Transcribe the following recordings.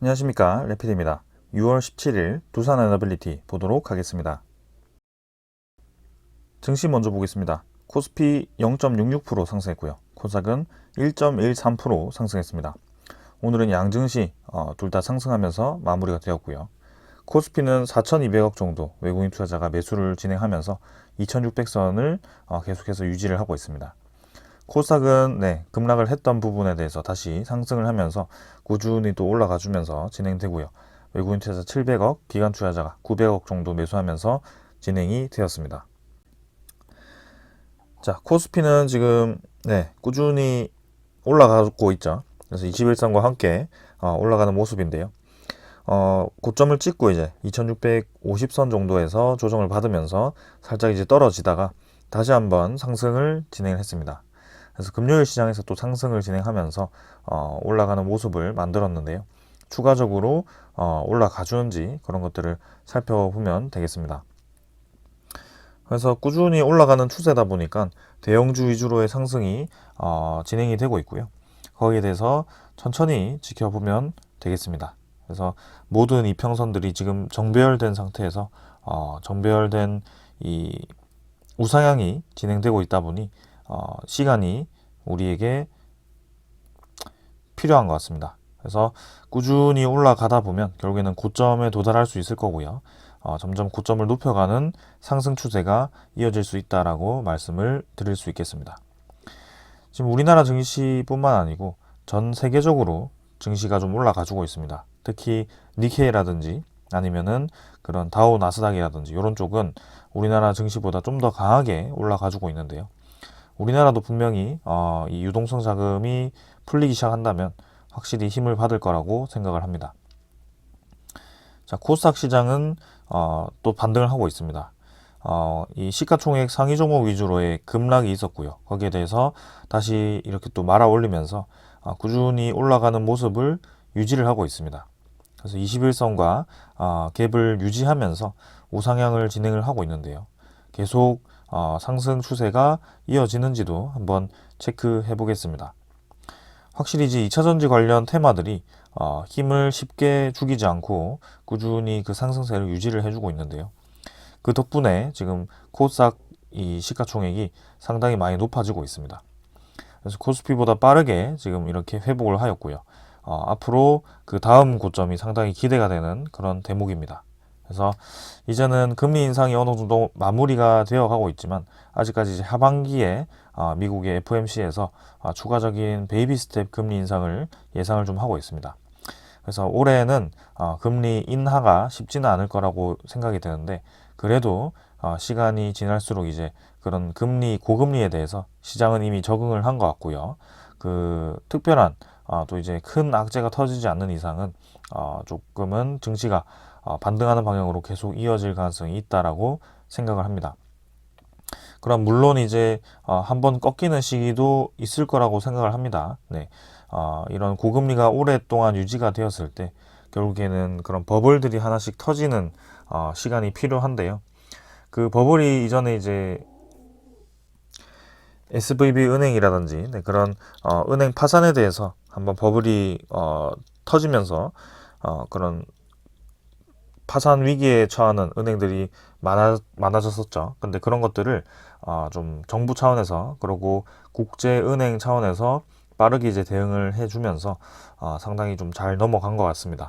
안녕하십니까, 레피드입니다. 6월 17일 두산 에너빌리티 보도록 하겠습니다. 증시 먼저 보겠습니다. 코스피 0.66% 상승했고요. 코스닥은 1.13% 상승했습니다. 오늘은 양증시 둘 다 상승하면서 마무리가 되었고요. 코스피는 4,200억 정도 외국인 투자자가 매수를 진행하면서 2,600선을 계속해서 유지를 하고 있습니다. 코스닥은 급락을 했던 부분에 대해서 다시 상승을 하면서 꾸준히 또 올라가 주면서 진행되고요. 외국인 투자자 700억, 기관 투자자가 900억 정도 매수하면서 진행이 되었습니다. 자, 코스피는 지금 꾸준히 올라가고 있죠. 그래서 21선과 함께 올라가는 모습인데요. 고점을 찍고 이제 2650선 정도에서 조정을 받으면서 살짝 이제 떨어지다가 다시 한번 상승을 진행을 했습니다. 그래서 금요일 시장에서 또 상승을 진행하면서 올라가는 모습을 만들었는데요. 추가적으로 올라가 주는지 그런 것들을 살펴보면 되겠습니다. 그래서 꾸준히 올라가는 추세다 보니까 대형주 위주로의 상승이 진행이 되고 있고요. 거기에 대해서 천천히 지켜보면 되겠습니다. 그래서 모든 이평선들이 지금 정배열된 상태에서 정배열된 이 우상향이 진행되고 있다 보니 시간이 우리에게 필요한 것 같습니다. 그래서 꾸준히 올라가다 보면 결국에는 고점에 도달할 수 있을 거고요. 점점 고점을 높여가는 상승 추세가 이어질 수 있다라고 말씀을 드릴 수 있겠습니다. 지금 우리나라 증시뿐만 아니고 전 세계적으로 증시가 좀 올라가지고 있습니다. 특히 니케이라든지 아니면은 그런 다우 나스닥이라든지 이런 쪽은 우리나라 증시보다 좀 더 강하게 올라가지고 있는데요. 우리나라도 분명히 이 유동성 자금이 풀리기 시작한다면 확실히 힘을 받을 거라고 생각을 합니다. 자, 코스닥 시장은 또 반등을 하고 있습니다. 이 시가총액 상위 종목 위주로의 급락이 있었고요. 거기에 대해서 다시 이렇게 또 말아 올리면서 꾸준히 올라가는 모습을 유지를 하고 있습니다. 그래서 21선과 갭을 유지하면서 우상향을 진행을 하고 있는데요. 계속 상승 추세가 이어지는지도 한번 체크해 보겠습니다. 확실히 이제 2차전지 관련 테마들이 힘을 쉽게 죽이지 않고 꾸준히 그 상승세를 유지를 해주고 있는데요. 그 덕분에 지금 코스닥 이 시가총액이 상당히 많이 높아지고 있습니다. 그래서 코스피보다 빠르게 지금 이렇게 회복을 하였고요. 앞으로 그 다음 고점이 상당히 기대가 되는 그런 대목입니다. 그래서 이제는 금리 인상이 어느 정도 마무리가 되어 가고 있지만 아직까지 이제 하반기에 미국의 FOMC에서 추가적인 베이비 스텝 금리 인상을 예상을 좀 하고 있습니다. 그래서 올해는 금리 인하가 쉽지는 않을 거라고 생각이 되는데 그래도 시간이 지날수록 이제 그런 금리 고금리에 대해서 시장은 이미 적응을 한 것 같고요. 그 특별한 또 이제 큰 악재가 터지지 않는 이상은 조금은 증시가 반등하는 방향으로 계속 이어질 가능성이 있다라고 생각을 합니다. 그럼 물론 이제 한번 꺾이는 시기도 있을 거라고 생각을 합니다. 이런 고금리가 오랫동안 유지가 되었을 때 결국에는 그런 버블들이 하나씩 터지는 시간이 필요한데요. 그 버블이 이전에 이제 SVB 은행이라든지 그런 은행 파산에 대해서 한번 버블이 터지면서 그런 파산 위기에 처하는 은행들이 많아졌었죠. 근데 그런 것들을 좀 정부 차원에서 그리고 국제은행 차원에서 빠르게 이제 대응을 해주면서 상당히 좀 잘 넘어간 것 같습니다.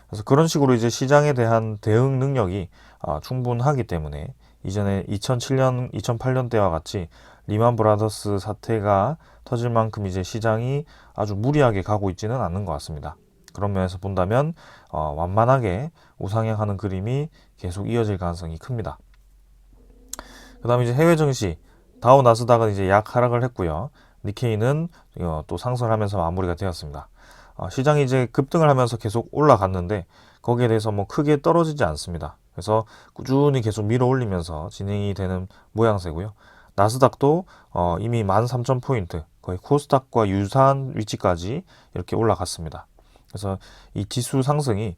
그래서 그런 식으로 이제 시장에 대한 대응 능력이 충분하기 때문에 이전에 2007년, 2008년 때와 같이 리만 브라더스 사태가 터질 만큼 이제 시장이 아주 무리하게 가고 있지는 않는 것 같습니다. 그런 면에서 본다면 완만하게 우상향하는 그림이 계속 이어질 가능성이 큽니다. 그 다음에 이제 해외 증시 다우 나스닥은 이제 약 하락을 했고요. 니케이는 또 상승을 하면서 마무리가 되었습니다. 시장이 이제 급등을 하면서 계속 올라갔는데 거기에 대해서 뭐 크게 떨어지지 않습니다. 그래서 꾸준히 계속 밀어 올리면서 진행이 되는 모양새고요. 나스닥도 이미 13,000포인트 거의 코스닥과 유사한 위치까지 이렇게 올라갔습니다. 그래서 이 지수 상승이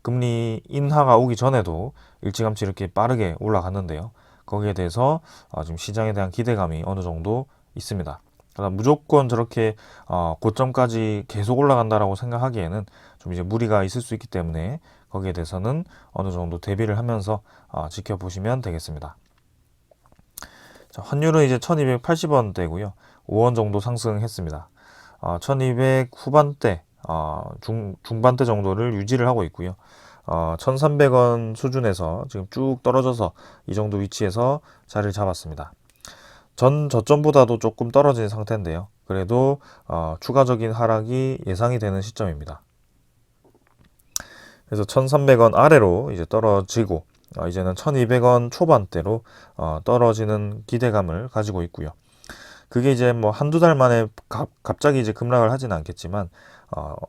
금리 인하가 오기 전에도 일찌감치 이렇게 빠르게 올라갔는데요. 거기에 대해서 지금 시장에 대한 기대감이 어느 정도 있습니다. 그러나 무조건 저렇게 고점까지 계속 올라간다라고 생각하기에는 좀 이제 무리가 있을 수 있기 때문에 거기에 대해서는 어느 정도 대비를 하면서 지켜보시면 되겠습니다. 자, 환율은 이제 1280원대고요. 5원 정도 상승했습니다. 1200 후반대, 중반대 정도를 유지를 하고 있고요. 1300원 수준에서 지금 쭉 떨어져서 이 정도 위치에서 자리를 잡았습니다. 전 저점보다도 조금 떨어진 상태인데요. 그래도 추가적인 하락이 예상이 되는 시점입니다. 그래서 1300원 아래로 이제 떨어지고 이제는 1200원 초반대로 떨어지는 기대감을 가지고 있고요. 그게 이제 뭐 한두 달 만에 갑자기 이제 급락을 하진 않겠지만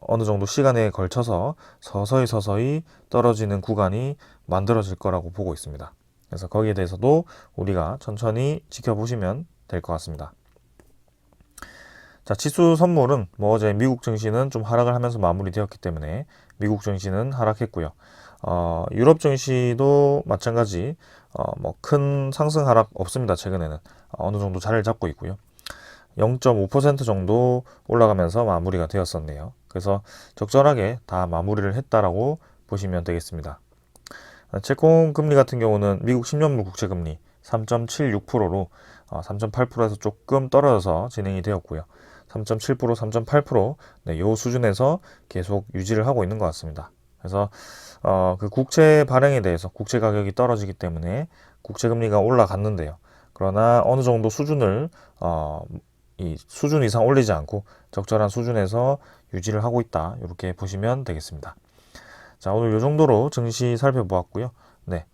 어느 정도 시간에 걸쳐서 서서히 떨어지는 구간이 만들어질 거라고 보고 있습니다. 그래서 거기에 대해서도 우리가 천천히 지켜보시면 될 것 같습니다. 자, 지수 선물은 뭐 어제 미국 증시는 좀 하락을 하면서 마무리되었기 때문에 미국 증시는 하락했고요. 유럽 증시도 마찬가지 뭐 큰 상승 하락 없습니다. 최근에는 어느 정도 자리를 잡고 있고요. 0.5% 정도 올라가면서 마무리가 되었었네요. 그래서 적절하게 다 마무리를 했다라고 보시면 되겠습니다. 채권 금리 같은 경우는 미국 10년물 국채 금리 3.76%로 3.8%에서 조금 떨어져서 진행이 되었고요. 3.7%, 3.8%, 네, 요 수준에서 계속 유지를 하고 있는 것 같습니다. 그래서 그 국채 발행에 대해서 국채 가격이 떨어지기 때문에 국채 금리가 올라갔는데요. 그러나 어느 정도 수준을 이 수준 이상 올리지 않고 적절한 수준에서 유지를 하고 있다. 이렇게 보시면 되겠습니다. 자, 오늘 이 정도로 증시 살펴보았고요. 네,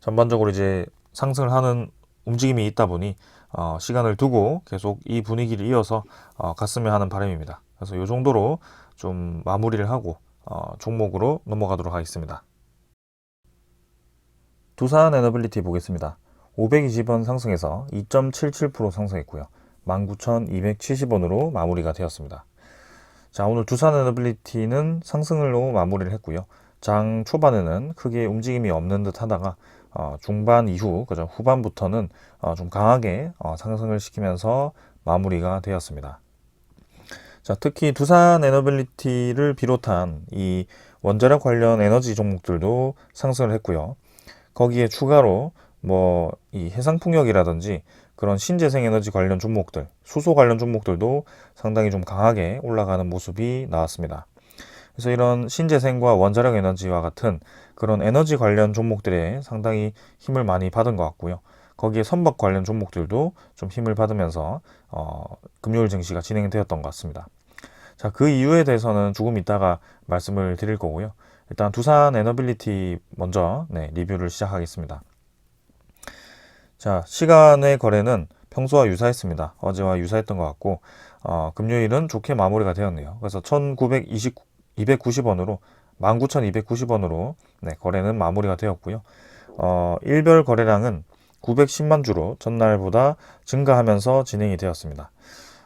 전반적으로 이제 상승을 하는 움직임이 있다 보니 시간을 두고 계속 이 분위기를 이어서 갔으면 하는 바람입니다. 그래서 이 정도로 좀 마무리를 하고 종목으로 넘어가도록 하겠습니다. 두산 에너빌리티 보겠습니다. 520원 상승해서 2.77% 상승했고요. 19,270원으로 마무리가 되었습니다. 자, 오늘 두산 에너빌리티는 상승으로 마무리를 했고요. 장 초반에는 크게 움직임이 없는 듯 하다가 중반 이후, 그죠? 후반부터는 좀 강하게 상승을 시키면서 마무리가 되었습니다. 자, 특히 두산 에너빌리티를 비롯한 이 원자력 관련 에너지 종목들도 상승을 했고요. 거기에 추가로 뭐 이 해상풍력이라든지 그런 신재생 에너지 관련 종목들, 수소 관련 종목들도 상당히 좀 강하게 올라가는 모습이 나왔습니다. 그래서 이런 신재생과 원자력 에너지와 같은 그런 에너지 관련 종목들에 상당히 힘을 많이 받은 것 같고요. 거기에 선박 관련 종목들도 좀 힘을 받으면서 금요일 증시가 진행되었던 것 같습니다. 자, 그 이유에 대해서는 조금 이따가 말씀을 드릴 거고요. 일단 두산 에너빌리티 먼저 리뷰를 시작하겠습니다. 자, 시간의 거래는 평소와 유사했습니다. 어제와 유사했던 것 같고 금요일은 좋게 마무리가 되었네요. 그래서 1,290원으로 19,290원으로 거래는 마무리가 되었고요. 일별 거래량은 910만 주로 전날보다 증가하면서 진행이 되었습니다.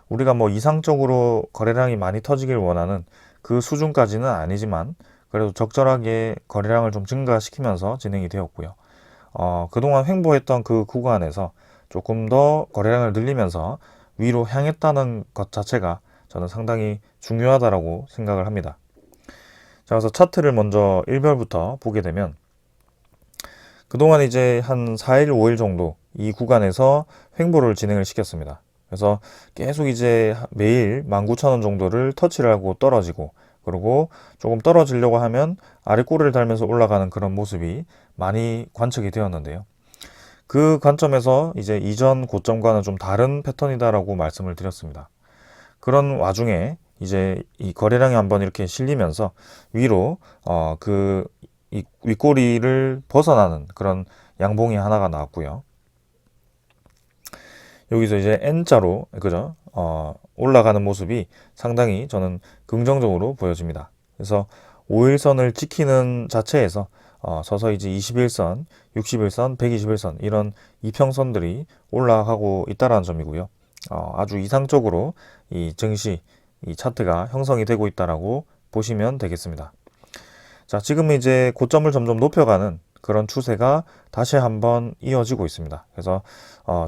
우리가 뭐 이상적으로 거래량이 많이 터지길 원하는 그 수준까지는 아니지만 그래도 적절하게 거래량을 좀 증가시키면서 진행이 되었고요. 그동안 횡보했던 그 구간에서 조금 더 거래량을 늘리면서 위로 향했다는 것 자체가 저는 상당히 중요하다고 생각을 합니다. 자, 그래서 차트를 먼저 일별부터 보게 되면 그동안 이제 한 4일, 5일 정도 이 구간에서 횡보를 진행을 시켰습니다. 그래서 계속 이제 매일 19,000원 정도를 터치를 하고 떨어지고 그리고 조금 떨어지려고 하면 아래 꼬리를 달면서 올라가는 그런 모습이 많이 관측이 되었는데요. 그 관점에서 이제 이전 고점과는 좀 다른 패턴이다라고 말씀을 드렸습니다. 그런 와중에 이제 이 거래량이 한번 이렇게 실리면서 위로 이 윗꼬리를 벗어나는 그런 양봉이 하나가 나왔고요. 여기서 이제 N자로 그죠? 올라가는 모습이 상당히 저는 긍정적으로 보여집니다. 그래서 5일선을 지키는 자체에서 서서히 이제 21선, 61선, 121선 이런 이평선들이 올라가고 있다는 점이고요. 아주 이상적으로 이 증시, 이 차트가 형성이 되고 있다라고 보시면 되겠습니다. 자, 지금 이제 고점을 점점 높여가는 그런 추세가 다시 한번 이어지고 있습니다. 그래서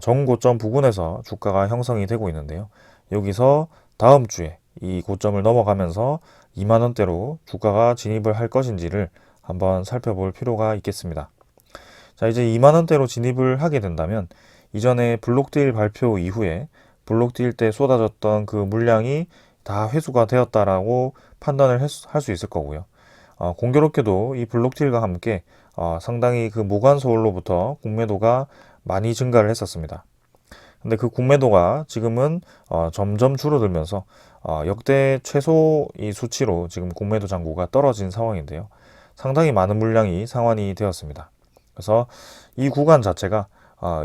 전고점 부근에서 주가가 형성이 되고 있는데요. 여기서 다음 주에 이 고점을 넘어가면서 2만 원대로 주가가 진입을 할 것인지를 한번 살펴볼 필요가 있겠습니다. 자, 이제 2만 원대로 진입을 하게 된다면 이전에 블록딜 발표 이후에 블록딜 때 쏟아졌던 그 물량이 다 회수가 되었다라고 판단을 할 수 있을 거고요. 공교롭게도 이 블록딜과 함께 상당히 그 모관서울로부터 공매도가 많이 증가를 했었습니다. 근데 그 공매도가 지금은 점점 줄어들면서 역대 최소 이 수치로 지금 공매도 잔고가 떨어진 상황인데요. 상당히 많은 물량이 상환이 되었습니다. 그래서 이 구간 자체가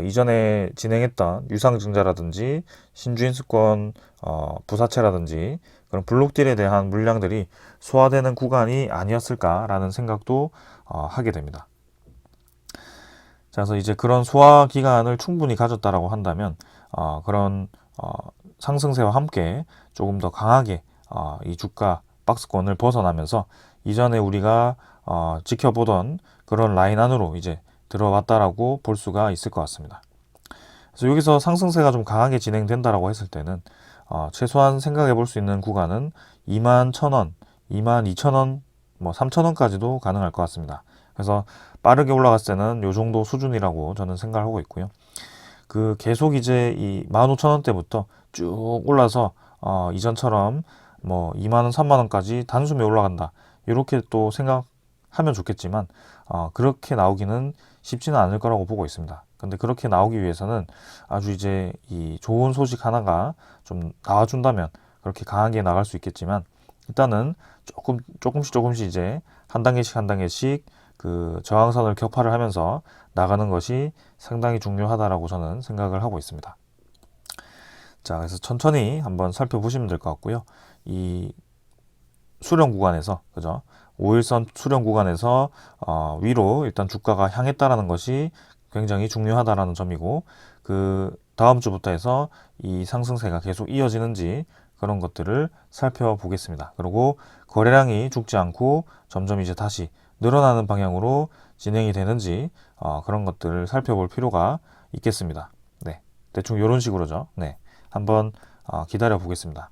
이전에 진행했던 유상증자라든지 신주인수권 부사채라든지 그런 블록딜에 대한 물량들이 소화되는 구간이 아니었을까라는 생각도 하게 됩니다. 자, 그래서 이제 그런 소화 기간을 충분히 가졌다라고 한다면 그런 상승세와 함께 조금 더 강하게 이 주가 박스권을 벗어나면서 이전에 우리가 지켜보던 그런 라인 안으로 이제 들어왔다라고 볼 수가 있을 것 같습니다. 그래서 여기서 상승세가 좀 강하게 진행된다라고 했을 때는 최소한 생각해 볼 수 있는 구간은 2만 1,000원, 2만 2,000원, 뭐 3,000원까지도 가능할 것 같습니다. 그래서 빠르게 올라갔을 때는 요 정도 수준이라고 저는 생각을 하고 있고요. 그 계속 이제 이 15,000원대부터 쭉 올라서 이전처럼 뭐 2만원, 3만원까지 단숨에 올라간다. 이렇게 또 생각하면 좋겠지만 그렇게 나오기는 쉽지는 않을 거라고 보고 있습니다. 근데 그렇게 나오기 위해서는 아주 이제 이 좋은 소식 하나가 좀 나와준다면 그렇게 강하게 나갈 수 있겠지만 일단은 조금씩 이제 한 단계씩 그 저항선을 격파를 하면서 나가는 것이 상당히 중요하다라고 저는 생각을 하고 있습니다. 자, 그래서 천천히 한번 살펴보시면 될 것 같고요. 이 수렴 구간에서, 그죠? 5일선 수렴 구간에서 위로 일단 주가가 향했다라는 것이 굉장히 중요하다라는 점이고, 그 다음 주부터 해서 이 상승세가 계속 이어지는지 그런 것들을 살펴보겠습니다. 그리고 거래량이 죽지 않고 점점 이제 다시 늘어나는 방향으로 진행이 되는지 그런 것들을 살펴볼 필요가 있겠습니다. 네, 대충 이런 식으로죠. 네, 한번 기다려 보겠습니다.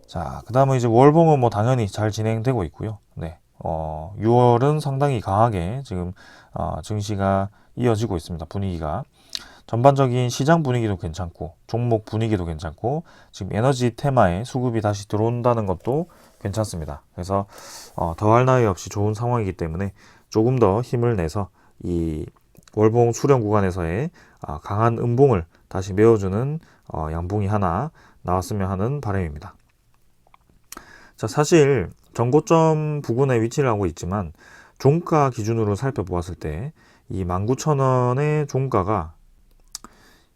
자, 그 다음은 이제 월봉은 뭐 당연히 잘 진행되고 있고요. 네, 6월은 상당히 강하게 지금 증시가 이어지고 있습니다. 분위기가. 전반적인 시장 분위기도 괜찮고 종목 분위기도 괜찮고 지금 에너지 테마에 수급이 다시 들어온다는 것도 괜찮습니다. 그래서 더할 나위 없이 좋은 상황이기 때문에 조금 더 힘을 내서 이 월봉 수렴 구간에서의 강한 음봉을 다시 메워주는 양봉이 하나 나왔으면 하는 바람입니다. 자, 사실 전고점 부근에 위치를 하고 있지만 종가 기준으로 살펴보았을 때 이 19,000원의 종가가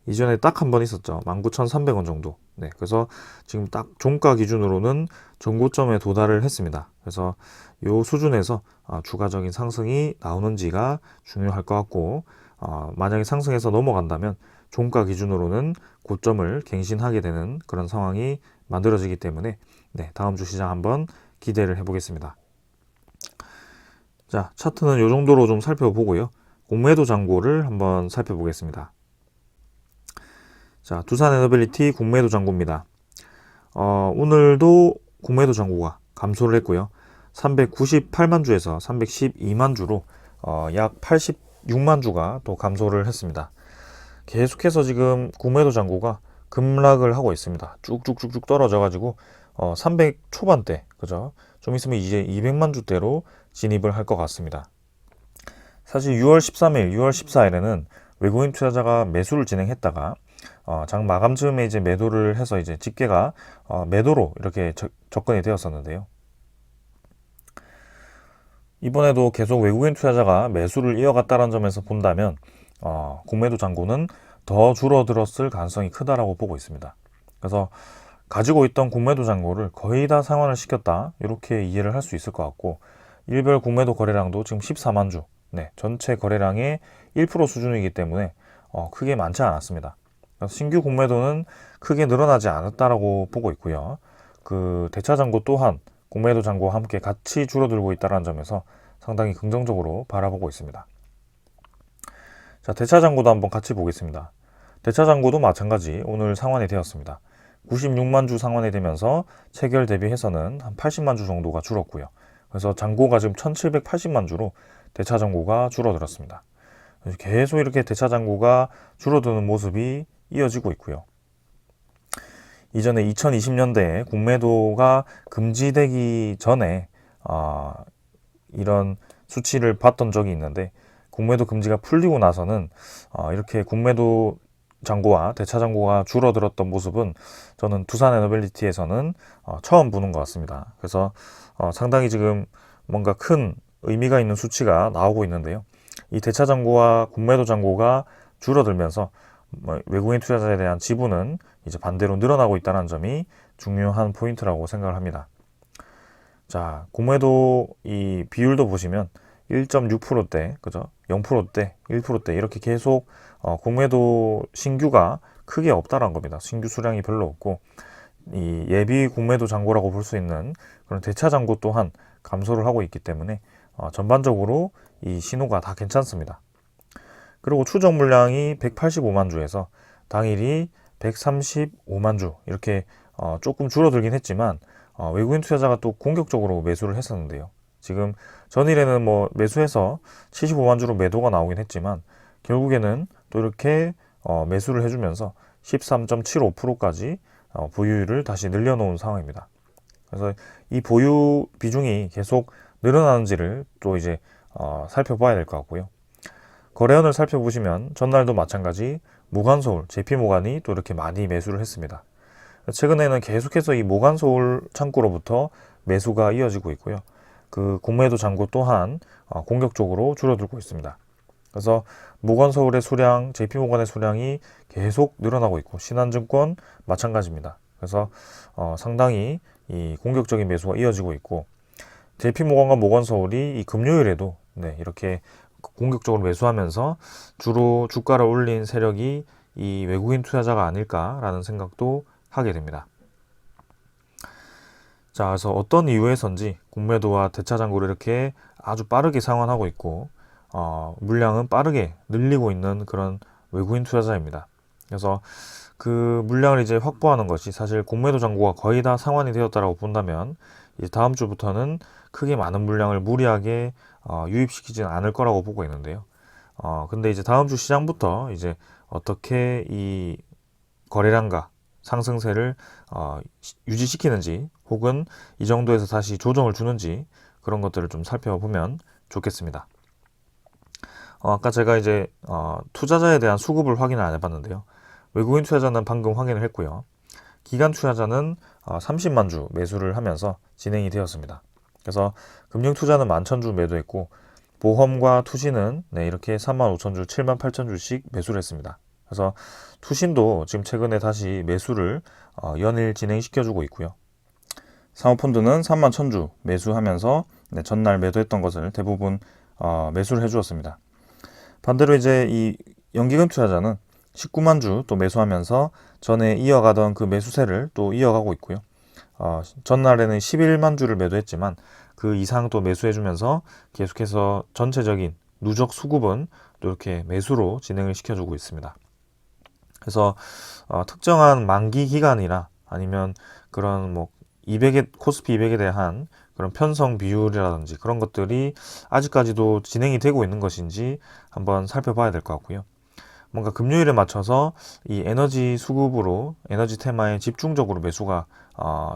이전에 딱 한 번 있었죠. 19,300원 정도. 네, 그래서 지금 딱 종가 기준으로는 전고점에 도달을 했습니다. 그래서 이 수준에서 추가적인 상승이 나오는지가 중요할 것 같고 만약에 상승해서 넘어간다면 종가 기준으로는 고점을 갱신하게 되는 그런 상황이 만들어지기 때문에 네, 다음 주 시장 한번 기대를 해보겠습니다. 자, 차트는 이 정도로 좀 살펴보고요. 공매도 잔고를 한번 살펴보겠습니다. 자, 두산에너빌리티 공매도 잔고입니다. 오늘도 공매도 잔고가 감소를 했고요. 398만 주에서 312만 주로 약 86만 주가 또 감소를 했습니다. 계속해서 지금 공매도 잔고가 급락을 하고 있습니다. 쭉쭉쭉쭉 떨어져가지고 300 초반대, 그죠? 좀 있으면 이제 200만 주대로 진입을 할 것 같습니다. 사실 6월 13일, 6월 14일에는 외국인 투자자가 매수를 진행했다가 장 마감 즈음에 이제 매도를 해서 이제 집계가 매도로 이렇게 접근이 되었었는데요. 이번에도 계속 외국인 투자자가 매수를 이어갔다는 점에서 본다면 공매도 잔고는 더 줄어들었을 가능성이 크다라고 보고 있습니다. 그래서 가지고 있던 공매도 잔고를 거의 다 상환을 시켰다 이렇게 이해를 할 수 있을 것 같고 일별 공매도 거래량도 지금 14만 주, 네, 전체 거래량의 1% 수준이기 때문에 크게 많지 않았습니다. 신규 공매도는 크게 늘어나지 않았다라고 보고 있고요. 그 대차 잔고 또한 공매도 잔고와 함께 같이 줄어들고 있다는 점에서 상당히 긍정적으로 바라보고 있습니다. 자, 대차장고도 한번 같이 보겠습니다. 대차장고도 마찬가지 오늘 상환이 되었습니다. 96만 주 상환이 되면서 체결 대비해서는 한 80만 주 정도가 줄었고요. 그래서 잔고가 지금 1780만 주로 대차잔고가 줄어들었습니다. 계속 이렇게 대차잔고가 줄어드는 모습이 이어지고 있고요. 이전에 2020년대에 공매도가 금지되기 전에 이런 수치를 봤던 적이 있는데, 공매도 금지가 풀리고 나서는 이렇게 공매도 잔고와 대차 잔고가 줄어들었던 모습은 저는 두산 에너빌리티에서는 처음 보는 것 같습니다. 그래서 상당히 지금 뭔가 큰 의미가 있는 수치가 나오고 있는데요. 이 대차 잔고와 공매도 잔고가 줄어들면서 외국인 투자자에 대한 지분은 이제 반대로 늘어나고 있다는 점이 중요한 포인트라고 생각을 합니다. 자, 공매도 이 비율도 보시면 1.6%대, 그죠? 0%대, 1%대 이렇게 계속 공매도 신규가 크게 없다라는 겁니다. 신규 수량이 별로 없고, 이 예비 공매도 잔고라고 볼 수 있는 그런 대차 잔고 또한 감소를 하고 있기 때문에 전반적으로 이 신호가 다 괜찮습니다. 그리고 추적 물량이 185만 주에서 당일이 135만 주 이렇게 조금 줄어들긴 했지만 외국인 투자자가 또 공격적으로 매수를 했었는데요. 지금 전일에는 뭐 매수해서 75만 주로 매도가 나오긴 했지만 결국에는 또 이렇게 매수를 해주면서 13.75%까지 보유율을 다시 늘려놓은 상황입니다. 그래서 이 보유 비중이 계속 늘어나는지를 또 이제 살펴봐야 될 것 같고요. 거래원을 살펴보시면 전날도 마찬가지 모간서울, JP모간이 또 이렇게 많이 매수를 했습니다. 최근에는 계속해서 이 모간서울 창구로부터 매수가 이어지고 있고요. 그 공매도 잔고 또한 공격적으로 줄어들고 있습니다. 그래서 모건서울의 수량, JP모건의 수량이 계속 늘어나고 있고, 신한증권 마찬가지입니다. 그래서 상당히 이 공격적인 매수가 이어지고 있고, JP모건과 모건서울이 이 금요일에도 이렇게 공격적으로 매수하면서 주로 주가를 올린 세력이 이 외국인 투자자가 아닐까라는 생각도 하게 됩니다. 자, 그래서 어떤 이유에선지 공매도와 대차 잔고를 이렇게 아주 빠르게 상환하고 있고 물량은 빠르게 늘리고 있는 그런 외국인 투자자입니다. 그래서 그 물량을 이제 확보하는 것이, 사실 공매도 잔고가 거의 다 상환이 되었다라고 본다면 이제 다음 주부터는 크게 많은 물량을 무리하게 유입시키지는 않을 거라고 보고 있는데요. 근데 이제 다음 주 시장부터 이제 어떻게 이 거래량과 상승세를 유지시키는지, 혹은 이 정도에서 다시 조정을 주는지, 그런 것들을 좀 살펴보면 좋겠습니다. 아까 제가 이제 투자자에 대한 수급을 확인을 안 해봤는데요. 외국인 투자자는 방금 확인을 했고요. 기관 투자자는 30만 주 매수를 하면서 진행이 되었습니다. 그래서 금융투자는 11,000주 매도했고, 보험과 투신은 이렇게 35,000주, 78,000주씩 매수를 했습니다. 그래서 투신도 지금 최근에 다시 매수를 연일 진행시켜주고 있고요. 사모펀드는 31,000주 매수하면서 전날 매도했던 것을 대부분 매수를 해주었습니다. 반대로 이제 이 연기금 투자자는 19만 주 또 매수하면서 전에 이어가던 그 매수세를 또 이어가고 있고요. 전날에는 11만 주를 매도했지만 그 이상 또 매수해주면서 계속해서 전체적인 누적 수급은 또 이렇게 매수로 진행을 시켜주고 있습니다. 그래서 특정한 만기 기간이나 아니면 그런 뭐 200에 코스피 200에 대한 그런 편성 비율이라든지 그런 것들이 아직까지도 진행이 되고 있는 것인지 한번 살펴봐야 될 것 같고요. 뭔가 금요일에 맞춰서 이 에너지 수급으로, 에너지 테마에 집중적으로 매수가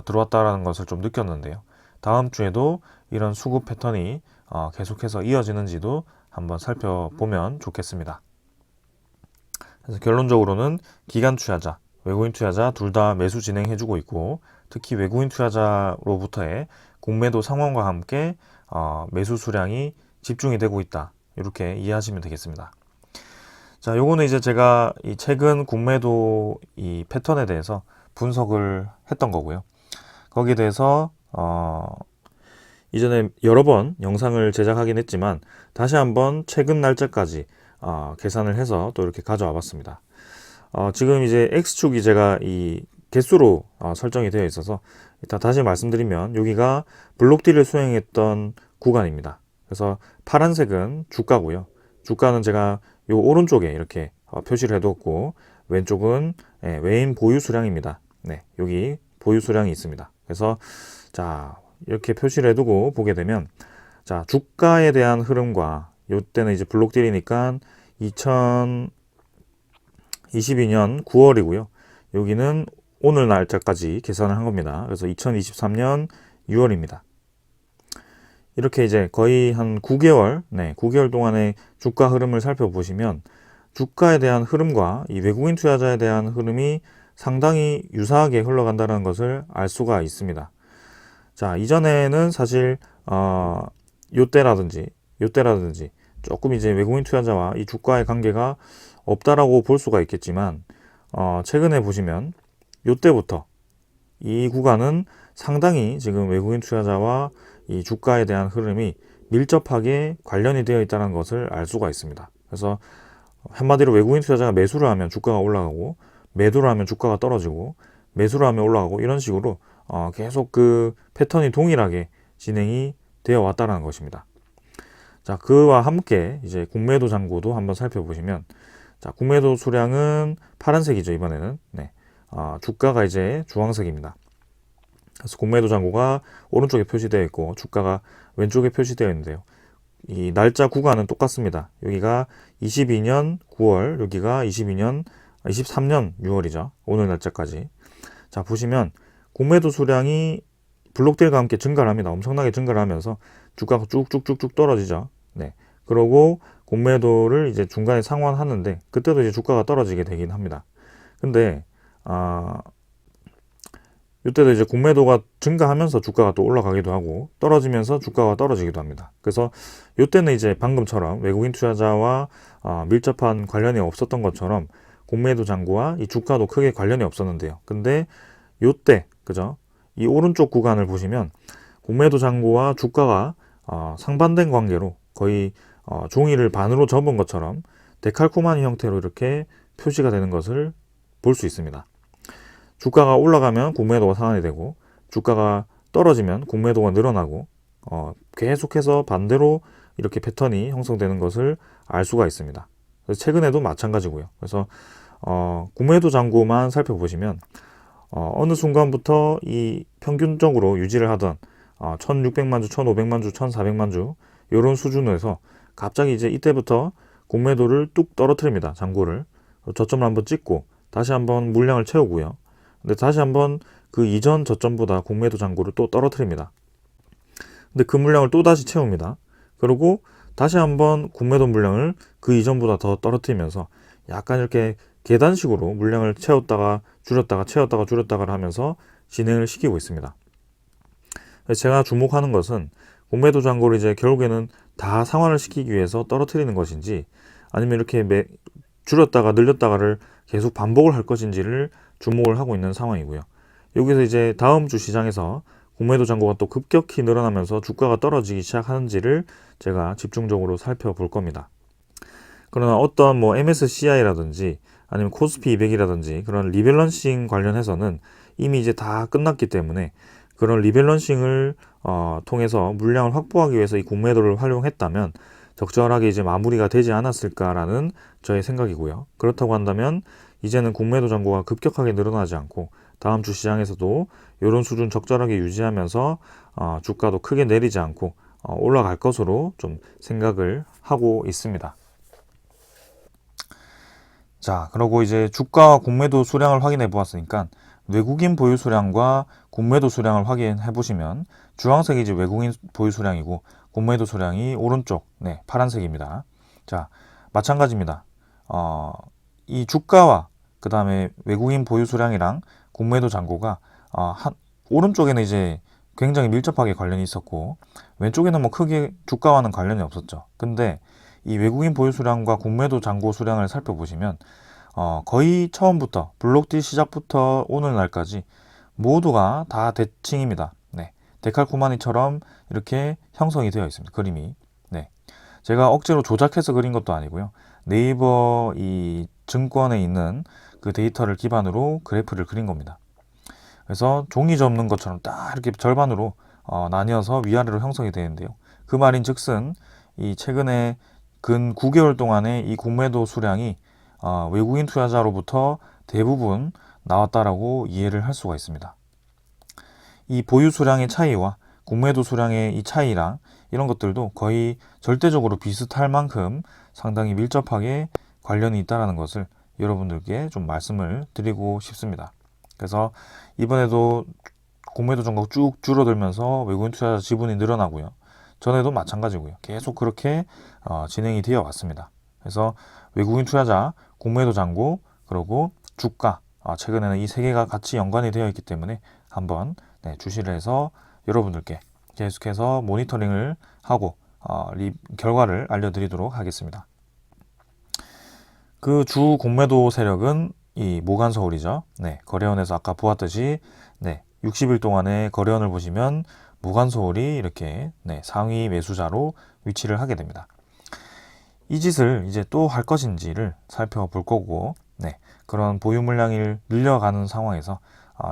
들어왔다라는 것을 좀 느꼈는데요. 다음 주에도 이런 수급 패턴이 계속해서 이어지는지도 한번 살펴보면 좋겠습니다. 그래서 결론적으로는 기관 투자자, 외국인 투자자 둘 다 매수 진행해주고 있고, 특히 외국인 투자자로부터의 공매도 상황과 함께 매수 수량이 집중이 되고 있다, 이렇게 이해하시면 되겠습니다. 자, 요거는 이제 제가 이 최근 공매도 이 패턴에 대해서 분석을 했던 거고요. 거기에 대해서 이전에 여러 번 영상을 제작하긴 했지만 다시 한번 최근 날짜까지 계산을 해서 또 이렇게 가져와 봤습니다. 지금 이제 X축이 제가 이 개수로 설정이 되어 있어서 일단 다시 말씀드리면, 여기가 블록딜을 수행했던 구간입니다. 그래서 파란색은 주가고요. 주가는 제가 요 오른쪽에 이렇게 표시를 해두었고, 왼쪽은 외인 보유 수량입니다. 네, 여기 보유 수량이 있습니다. 그래서 자, 이렇게 표시를 해두고 보게 되면, 자, 주가에 대한 흐름과 요때는 이제 블록딜이니까 2022년 9월이고요. 여기는 오늘 날짜까지 계산을 한 겁니다. 그래서 2023년 6월입니다. 이렇게 이제 거의 한 9개월, 9개월 동안의 주가 흐름을 살펴보시면 주가에 대한 흐름과 이 외국인 투자자에 대한 흐름이 상당히 유사하게 흘러간다는 것을 알 수가 있습니다. 자, 이전에는 사실 요때라든지 조금 이제 외국인 투자자와 이 주가의 관계가 없다라고 볼 수가 있겠지만, 최근에 보시면 요때부터 이 구간은 상당히 지금 외국인 투자자와 이 주가에 대한 흐름이 밀접하게 관련이 되어 있다는 것을 알 수가 있습니다. 그래서 한마디로 외국인 투자자가 매수를 하면 주가가 올라가고, 매도를 하면 주가가 떨어지고, 매수를 하면 올라가고, 이런 식으로 계속 그 패턴이 동일하게 진행이 되어 왔다는 것입니다. 자, 그와 함께 이제 공매도 잔고도 한번 살펴보시면, 자, 공매도 수량은 파란색이죠, 이번에는. 주가가 이제 주황색입니다. 그래서 공매도 잔고가 오른쪽에 표시되어 있고 주가가 왼쪽에 표시되어 있는데요. 이 날짜 구간은 똑같습니다. 여기가 22년 9월, 여기가 23년 6월이죠. 오늘 날짜까지. 자, 보시면 공매도 수량이 블록딜과 함께 증가를 합니다. 엄청나게 증가를 하면서 주가가 쭉쭉쭉쭉 떨어지죠. 네. 그러고 공매도를 이제 중간에 상환하는데 그때도 이제 주가가 떨어지게 되긴 합니다. 근데 이때도 이제 공매도가 증가하면서 주가가 또 올라가기도 하고 떨어지면서 주가가 떨어지기도 합니다. 그래서 이때는 이제 방금처럼 외국인 투자자와 밀접한 관련이 없었던 것처럼 공매도 잔고와 이 주가도 크게 관련이 없었는데요. 근데 이때 그죠? 이 오른쪽 구간을 보시면 공매도 잔고와 주가가 상반된 관계로 거의 종이를 반으로 접은 것처럼 데칼코마니 형태로 이렇게 표시가 되는 것을 볼 수 있습니다. 주가가 올라가면 공매도가 상환이 되고 주가가 떨어지면 공매도가 늘어나고 계속해서 반대로 이렇게 패턴이 형성되는 것을 알 수가 있습니다. 그래서 최근에도 마찬가지고요. 그래서 공매도 잔고만 살펴보시면 어느 순간부터 이 평균적으로 유지를 하던 1600만 주, 1500만 주, 1400만 주 이런 수준에서 갑자기 이제 이때부터 공매도를 뚝 떨어뜨립니다. 잔고를 저점을 한번 찍고 다시 한번 물량을 채우고요. 근데 다시 한번 그 이전 저점보다 공매도 잔고를 또 떨어뜨립니다. 근데 그 물량을 또 다시 채웁니다. 그리고 다시 한번 공매도 물량을 그 이전보다 더 떨어뜨리면서 약간 이렇게 계단식으로 물량을 채웠다가 줄였다가 채웠다가 줄였다가 하면서 진행을 시키고 있습니다. 제가 주목하는 것은 공매도 잔고를 이제 결국에는 다 상환을 시키기 위해서 떨어뜨리는 것인지 아니면 이렇게 줄였다가 늘렸다가를 계속 반복을 할 것인지를 주목을 하고 있는 상황이고요. 여기서 이제 다음 주 시장에서 공매도 잔고가 또 급격히 늘어나면서 주가가 떨어지기 시작하는지를 제가 집중적으로 살펴볼 겁니다. 그러나 어떤 뭐 MSCI라든지 아니면 코스피 200이라든지 그런 리밸런싱 관련해서는 이미 이제 다 끝났기 때문에 그런 리밸런싱을 통해서 물량을 확보하기 위해서 이 공매도를 활용했다면 적절하게 이제 마무리가 되지 않았을까라는 저의 생각이고요. 그렇다고 한다면 이제는 공매도 잔고가 급격하게 늘어나지 않고 다음 주 시장에서도 이런 수준 적절하게 유지하면서 주가도 크게 내리지 않고 올라갈 것으로 좀 생각을 하고 있습니다. 자, 그리고 이제 주가와 공매도 수량을 확인해 보았으니까 외국인 보유 수량과 공매도 수량을 확인해 보시면 주황색이 이제 외국인 보유 수량이고 공매도 수량이 오른쪽 파란색입니다. 자, 마찬가지입니다. 이 주가와 그 다음에 외국인 보유 수량이랑 공매도 잔고가 오른쪽에는 이제 굉장히 밀접하게 관련이 있었고 왼쪽에는 뭐 크게 주가와는 관련이 없었죠. 근데 이 외국인 보유 수량과 공매도 잔고 수량을 살펴보시면 거의 처음부터 블록딜 시작부터 오늘 날까지 모두가 다 대칭입니다. 데칼코마니처럼 이렇게 형성이 되어 있습니다. 그림이. 제가 억지로 조작해서 그린 것도 아니고요. 네이버 이 증권에 있는 그 데이터를 기반으로 그래프를 그린 겁니다. 그래서 종이 접는 것처럼 딱 이렇게 절반으로 나뉘어서 위아래로 형성이 되는데요. 그 말인즉슨 이 최근에 근 9개월 동안의 이 공매도 수량이 외국인 투자자로부터 대부분 나왔다라고 이해를 할 수가 있습니다. 이 보유 수량의 차이와 공매도 수량의 이 차이랑 이런 것들도 거의 절대적으로 비슷할 만큼 상당히 밀접하게 관련이 있다는 것을 여러분들께 좀 말씀을 드리고 싶습니다. 그래서 이번에도 공매도 종목 쭉 줄어들면서 외국인 투자자 지분이 늘어나고요. 전에도 마찬가지고요. 계속 그렇게 진행이 되어 왔습니다. 그래서 외국인 투자자, 공매도 잔고, 그리고 주가, 최근에는 이 세 개가 같이 연관이 되어 있기 때문에 한번 주시를 해서 여러분들께 계속해서 모니터링을 하고 결과를 알려드리도록 하겠습니다. 그 주 공매도 세력은 이 모간서울이죠. 거래원에서 아까 보았듯이 60일 동안의 거래원을 보시면 모간서울이 이렇게 상위 매수자로 위치를 하게 됩니다. 이 짓을 이제 또 할 것인지를 살펴볼 거고, 그런 보유 물량이 늘려가는 상황에서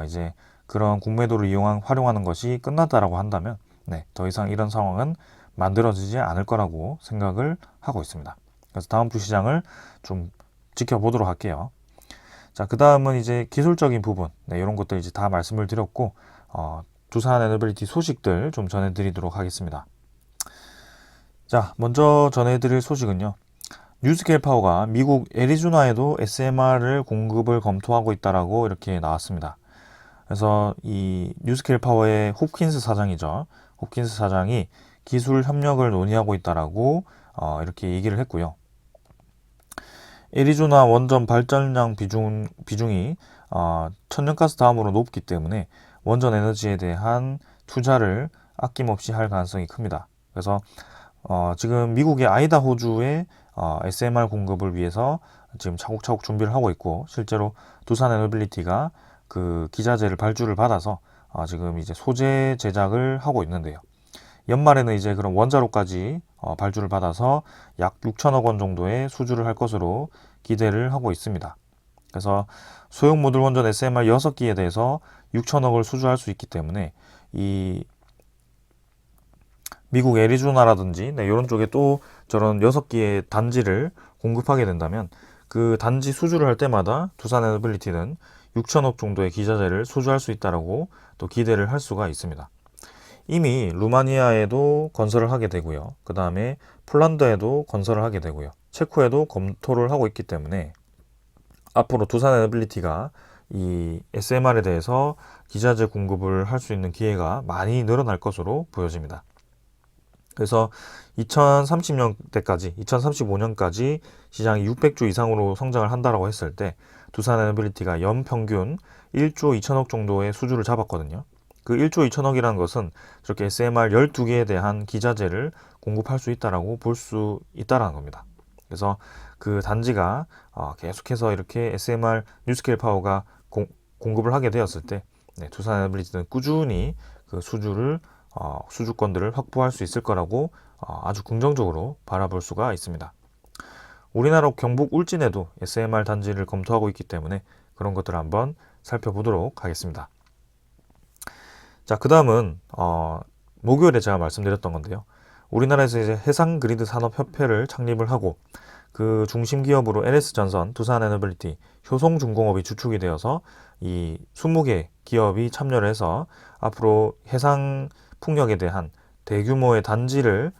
이제 그런 공매도를 활용하는 것이 끝났다라고 한다면 더 이상 이런 상황은 만들어지지 않을 거라고 생각을 하고 있습니다. 그래서 다음 주 시장을 좀 지켜보도록 할게요. 자, 그 다음은 이제 기술적인 부분, 이런 것들 이제 다 말씀을 드렸고, 두산 에너빌리티 소식들 좀 전해드리도록 하겠습니다. 자, 먼저 전해드릴 소식은요. 뉴스케일 파워가 미국 애리조나에도 SMR을 공급을 검토하고 있다라고 이렇게 나왔습니다. 그래서 이 뉴스케일 파워의 홉킨스 사장이죠. 홉킨스 사장이 기술 협력을 논의하고 있다라고 이렇게 얘기를 했고요. 애리조나 원전 발전량 비중이 천연가스 다음으로 높기 때문에 원전 에너지에 대한 투자를 아낌없이 할 가능성이 큽니다. 그래서 지금 미국의 아이다호주의 SMR 공급을 위해서 지금 차곡차곡 준비를 하고 있고, 실제로 두산 에너빌리티가 그 기자재를 발주를 받아서 지금 이제 소재 제작을 하고 있는데요. 연말에는 이제 그런 원자로까지 발주를 받아서 약 6천억 원 정도의 수주를 할 것으로 기대를 하고 있습니다. 그래서 소형 모듈 원전 SMR 6기에 대해서 6천억을 수주할 수 있기 때문에 이 미국 애리조나라든지 이런 쪽에 또 저런 6기의 단지를 공급하게 된다면 그 단지 수주를 할 때마다 두산 에너빌리티는 6천억 정도의 기자재를 수주할 수 있다라고 또 기대를 할 수가 있습니다. 이미 루마니아에도 건설을 하게 되고요. 그 다음에 폴란드에도 건설을 하게 되고요. 체코에도 검토를 하고 있기 때문에 앞으로 두산 에너빌리티가 이 SMR에 대해서 기자재 공급을 할 수 있는 기회가 많이 늘어날 것으로 보여집니다. 그래서 2030년대까지, 2035년까지 시장이 600조 이상으로 성장을 한다라고 했을 때 두산 에너빌리티가 연평균 1조 2천억 정도의 수주를 잡았거든요. 그 1조 2천억이라는 것은 저렇게 SMR 12개에 대한 기자재를 공급할 수 있다라고 볼 수 있다라는 겁니다. 그래서 그 단지가 계속해서 이렇게 SMR 뉴스케일 파워가 공급을 하게 되었을 때 두산 에너빌리티는 꾸준히 그 수주권들을 확보할 수 있을 거라고 아주 긍정적으로 바라볼 수가 있습니다. 우리나라 경북 울진에도 SMR 단지를 검토하고 있기 때문에 그런 것들을 한번 살펴보도록 하겠습니다. 자, 그 다음은 목요일에 제가 말씀드렸던 건데요. 우리나라에서 이제 해상그리드 산업협회를 창립을 하고 그 중심 기업으로 LS전선, 두산 에너빌리티, 효성중공업이 주축이 되어서 이 20개 기업이 참여를 해서 앞으로 해상 풍력에 대한 대규모의 단지를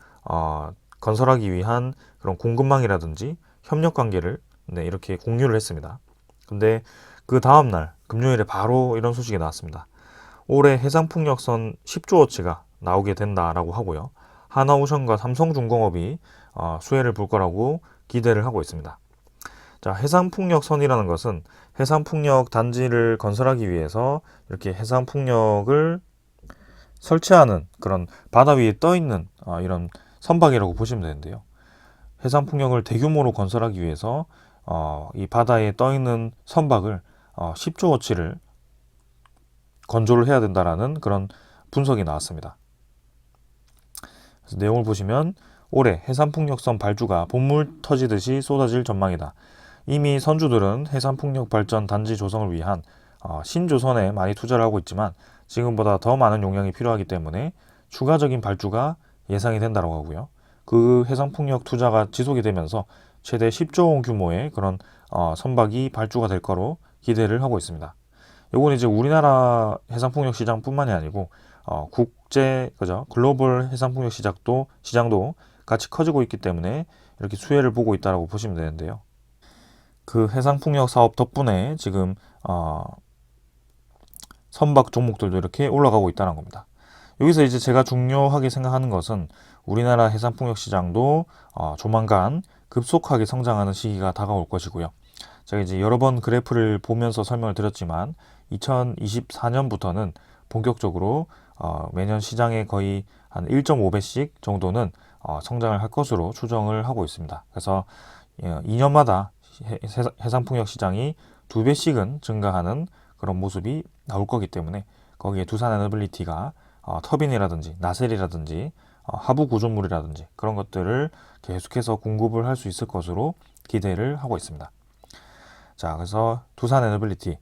건설하기 위한 그런 공급망이라든지 협력 관계를 이렇게 공유를 했습니다. 근데 그 다음날 금요일에 바로 이런 소식이 나왔습니다. 올해 해상풍력선 10조어치가 나오게 된다라고 하고요. 하나오션과 삼성중공업이 수혜를 볼 거라고 기대를 하고 있습니다. 자, 해상풍력선이라는 것은 해상풍력 단지를 건설하기 위해서 이렇게 해상풍력을 설치하는 그런 바다 위에 떠 있는 이런 선박이라고 보시면 되는데요. 해상풍력을 대규모로 건설하기 위해서 이 바다에 떠 있는 선박을 10조어치를 건조를 해야 된다라는 그런 분석이 나왔습니다. 그래서 내용을 보시면 올해 해상풍력선 발주가 본물 터지듯이 쏟아질 전망이다. 이미 선주들은 해상풍력 발전 단지 조성을 위한 신조선에 많이 투자를 하고 있지만 지금보다 더 많은 용량이 필요하기 때문에 추가적인 발주가 예상이 된다고 하고요. 그 해상풍력 투자가 지속이 되면서 최대 10조 원 규모의 그런 선박이 발주가 될 거로 기대를 하고 있습니다. 요건 이제 우리나라 해상풍력 시장뿐만이 아니고 국제 그죠 글로벌 해상풍력 시장도 같이 커지고 있기 때문에 이렇게 수혜를 보고 있다라고 보시면 되는데요. 그 해상풍력 사업 덕분에 지금 선박 종목들도 이렇게 올라가고 있다는 겁니다. 여기서 이제 제가 중요하게 생각하는 것은 우리나라 해상풍력 시장도 조만간 급속하게 성장하는 시기가 다가올 것이고요. 제가 이제 여러 번 그래프를 보면서 설명을 드렸지만 2024년부터는 본격적으로 매년 시장에 거의 한 1.5배씩 정도는 성장을 할 것으로 추정을 하고 있습니다. 그래서 2년마다 해상풍력 시장이 2배씩은 증가하는 그런 모습이 나올 거기 때문에 거기에 두산에너빌리티가 터빈이라든지 나셀이라든지 하부 구조물이라든지 그런 것들을 계속해서 공급을 할 수 있을 것으로 기대를 하고 있습니다. 자, 그래서 두산에너빌리티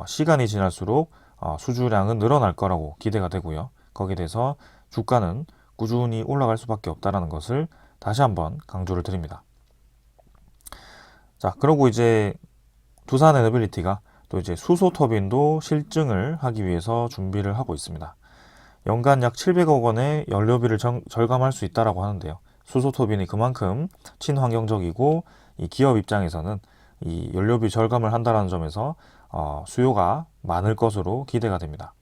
시간이 지날수록 수주량은 늘어날 거라고 기대가 되고요. 거기에 대해서 주가는 꾸준히 올라갈 수밖에 없다라는 것을 다시 한번 강조를 드립니다. 자, 그리고 이제 두산에너빌리티가 또 이제 수소 터빈도 실증을 하기 위해서 준비를 하고 있습니다. 연간 약 700억 원의 연료비를 절감할 수 있다라고 하는데요. 수소 터빈이 그만큼 친환경적이고 이 기업 입장에서는 이 연료비 절감을 한다는 점에서 수요가 많을 것으로 기대가 됩니다.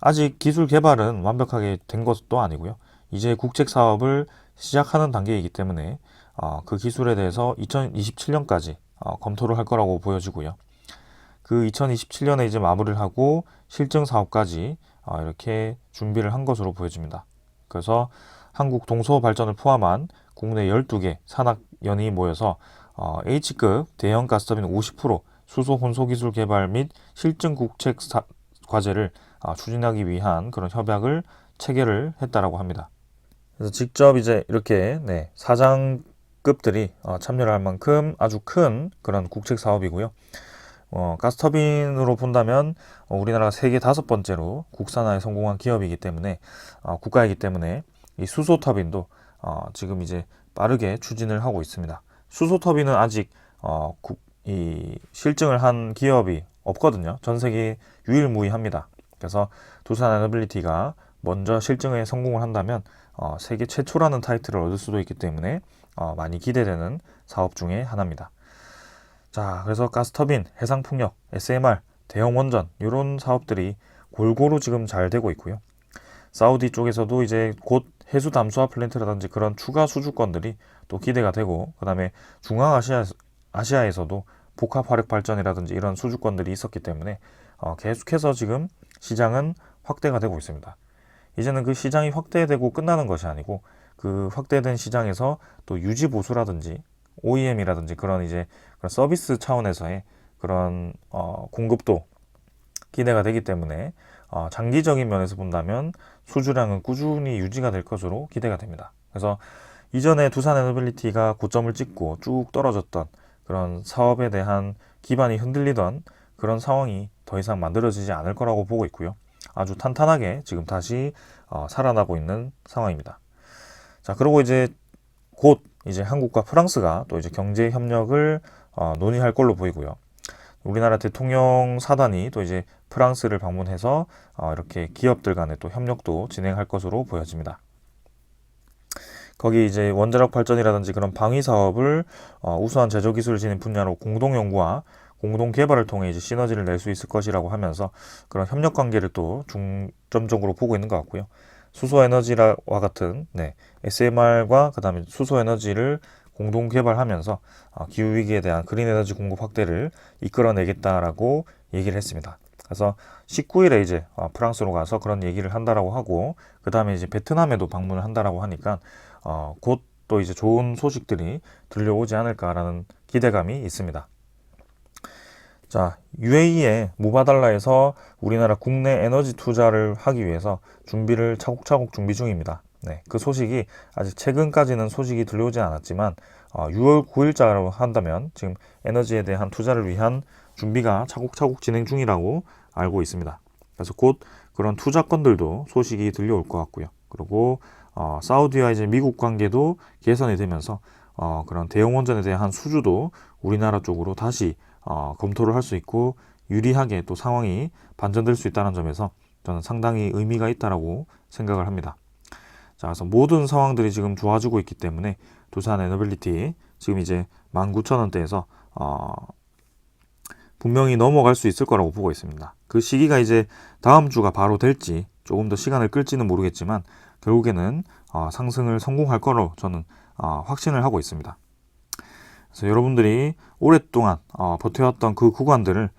아직 기술 개발은 완벽하게 된 것도 아니고요. 이제 국책 사업을 시작하는 단계이기 때문에 그 기술에 대해서 2027년까지 검토를 할 거라고 보여지고요. 그 2027년에 이제 마무리를 하고 실증 사업까지 이렇게 준비를 한 것으로 보여집니다. 그래서 한국 동서 발전을 포함한 국내 12개 산학연이 모여서 H급 대형 가스터빈 50% 수소 혼소 기술 개발 및 실증 국책 과제를 추진하기 위한 그런 협약을 체결을 했다라고 합니다. 그래서 직접 이제 이렇게 사장급들이 참여를 할 만큼 아주 큰 그런 국책 사업이고요. 가스터빈으로 본다면 우리나라가 세계 5번째로 국산화에 성공한 기업이기 때문에 국가이기 때문에 이 수소 터빈도 지금 이제 빠르게 추진을 하고 있습니다. 수소 터빈은 아직 이 실증을 한 기업이 없거든요. 전 세계 유일무이합니다. 그래서 두산에너빌리티가 먼저 실증에 성공을 한다면 세계 최초라는 타이틀을 얻을 수도 있기 때문에 많이 기대되는 사업 중에 하나입니다. 자, 그래서 가스터빈, 해상풍력, SMR, 대형 원전 이런 사업들이 골고루 지금 잘 되고 있고요. 사우디 쪽에서도 이제 곧 해수 담수화 플랜트라든지 그런 추가 수주권들이 또 기대가 되고, 그 다음에 중앙아시아에서도 복합 화력 발전이라든지 이런 수주권들이 있었기 때문에 계속해서 지금 시장은 확대가 되고 있습니다. 이제는 그 시장이 확대되고 끝나는 것이 아니고 그 확대된 시장에서 또 유지 보수라든지 OEM이라든지 그런 이제 그런 서비스 차원에서의 그런 공급도 기대가 되기 때문에 장기적인 면에서 본다면 수주량은 꾸준히 유지가 될 것으로 기대가 됩니다. 그래서 이전에 두산에너빌리티가 고점을 찍고 쭉 떨어졌던 그런 사업에 대한 기반이 흔들리던 그런 상황이 더 이상 만들어지지 않을 거라고 보고 있고요. 아주 탄탄하게 지금 다시 살아나고 있는 상황입니다. 자, 그리고 이제 곧 이제 한국과 프랑스가 또 이제 경제 협력을 논의할 걸로 보이고요. 우리나라 대통령 사단이 또 이제 프랑스를 방문해서 이렇게 기업들 간의 또 협력도 진행할 것으로 보여집니다. 거기 이제 원자력 발전이라든지 그런 방위 사업을 우수한 제조 기술을 지닌 분야로 공동 연구와 공동 개발을 통해 이제 시너지를 낼 수 있을 것이라고 하면서 그런 협력 관계를 또 중점적으로 보고 있는 것 같고요. 수소 에너지와 같은 SMR과 그다음에 수소 에너지를 공동 개발하면서 기후 위기에 대한 그린 에너지 공급 확대를 이끌어내겠다라고 얘기를 했습니다. 그래서 19일에 이제 프랑스로 가서 그런 얘기를 한다라고 하고, 그다음에 이제 베트남에도 방문을 한다라고 하니까 곧 또 이제 좋은 소식들이 들려오지 않을까라는 기대감이 있습니다. 자, UAE의 무바달라에서 우리나라 국내 에너지 투자를 하기 위해서 준비를 차곡차곡 준비 중입니다. 그 소식이 아직 최근까지는 소식이 들려오지 않았지만 6월 9일자로 한다면 지금 에너지에 대한 투자를 위한 준비가 차곡차곡 진행 중이라고 알고 있습니다. 그래서 곧 그런 투자건들도 소식이 들려올 것 같고요. 그리고 사우디와 이제 미국 관계도 개선이 되면서 그런 대형 원전에 대한 수주도 우리나라 쪽으로 다시 검토를 할 수 있고 유리하게 또 상황이 반전될 수 있다는 점에서 저는 상당히 의미가 있다라고 생각을 합니다. 자, 그래서 모든 상황들이 지금 좋아지고 있기 때문에 두산 에너빌리티 지금 이제 19,000원대에서 분명히 넘어갈 수 있을 거라고 보고 있습니다. 그 시기가 이제 다음 주가 바로 될지 조금 더 시간을 끌지는 모르겠지만 결국에는 상승을 성공할 거로 저는 확신을 하고 있습니다. 그래서 여러분들이 오랫동안 버텨왔던 그 구간들을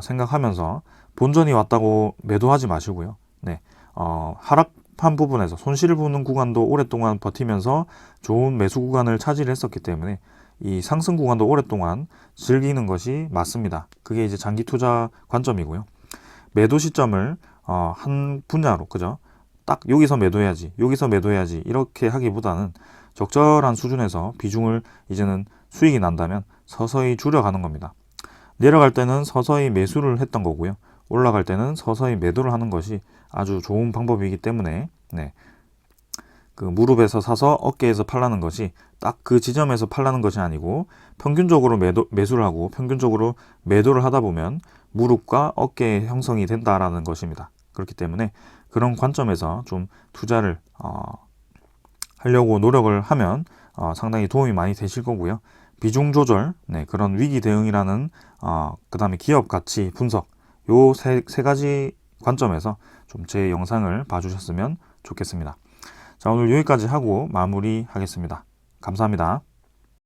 생각하면서 본전이 왔다고 매도하지 마시고요. 네, 하락한 부분에서 손실을 보는 구간도 오랫동안 버티면서 좋은 매수 구간을 차지했었기 때문에 이 상승 구간도 오랫동안 즐기는 것이 맞습니다. 그게 이제 장기 투자 관점이고요. 매도 시점을 한 분야로, 그죠? 딱 여기서 매도해야지, 여기서 매도해야지 이렇게 하기보다는 적절한 수준에서 비중을 이제는 수익이 난다면 서서히 줄여가는 겁니다. 내려갈 때는 서서히 매수를 했던 거고요. 올라갈 때는 서서히 매도를 하는 것이 아주 좋은 방법이기 때문에 네, 그 무릎에서 사서 어깨에서 팔라는 것이 딱 그 지점에서 팔라는 것이 아니고 평균적으로 매수를 하고 평균적으로 매도를 하다 보면 무릎과 어깨의 형성이 된다라는 것입니다. 그렇기 때문에 그런 관점에서 좀 투자를 하려고 노력을 하면 상당히 도움이 많이 되실 거고요. 비중 조절, 네, 그런 위기 대응이라는 그 다음에 기업 가치 분석 요 세 가지 관점에서 좀 제 영상을 봐주셨으면 좋겠습니다. 자, 오늘 여기까지 하고 마무리하겠습니다. 감사합니다.